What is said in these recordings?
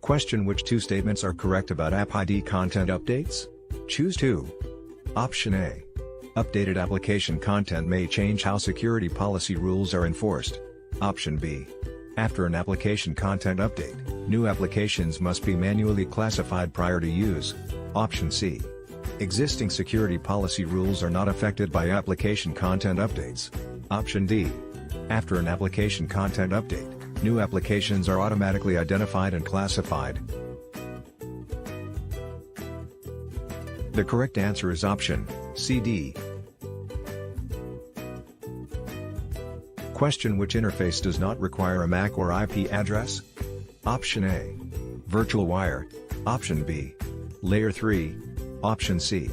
Question: which two statements are correct about App ID content updates? Choose 2. Option A. Updated application content may change how security policy rules are enforced. Option B. After an application content update, new applications must be manually classified prior to use. Option C. Existing security policy rules are not affected by application content updates. Option D. After an application content update, new applications are automatically identified and classified. The correct answer is option C. Question: which interface does not require a MAC or IP address? Option A. Virtual wire. Option B. Layer 3. Option C.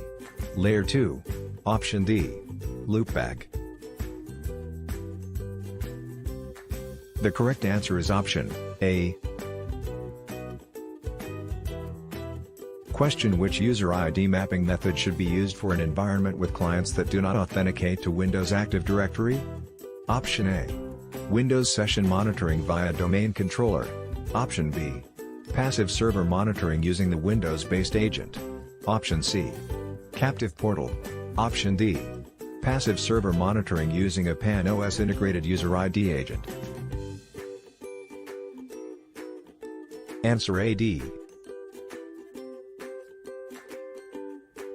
Layer 2. Option D. Loopback. The correct answer is option A. Question: which user ID mapping method should be used for an environment with clients that do not authenticate to Windows Active Directory? Option A. Windows Session Monitoring via Domain Controller. Option B. Passive Server Monitoring using the Windows-based agent. Option C. Captive Portal. Option D. Passive Server Monitoring using a PAN OS integrated user ID agent. Answer A. D.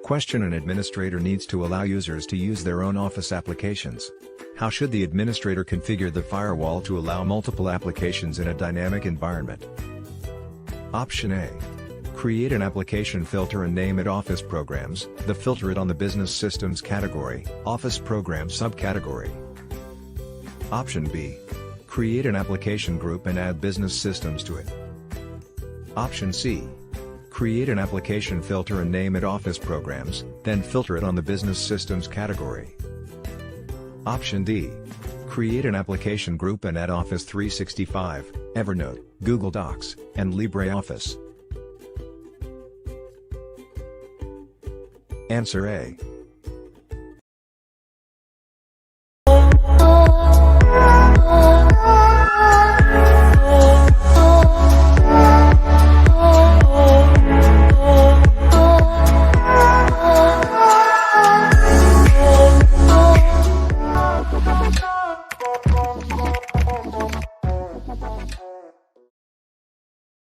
Question: an administrator needs to allow users to use their own Office applications. How should the administrator configure the firewall to allow multiple applications in a dynamic environment? Option A. Create an application filter and name it Office Programs, then filter it on the Business Systems category, Office Programs subcategory. Option B. Create an application group and add Business Systems to it. Option C. Create an application filter and name it Office Programs, then filter it on the Business Systems category. Option D. Create an application group and add Office 365, Evernote, Google Docs, and LibreOffice. Answer A.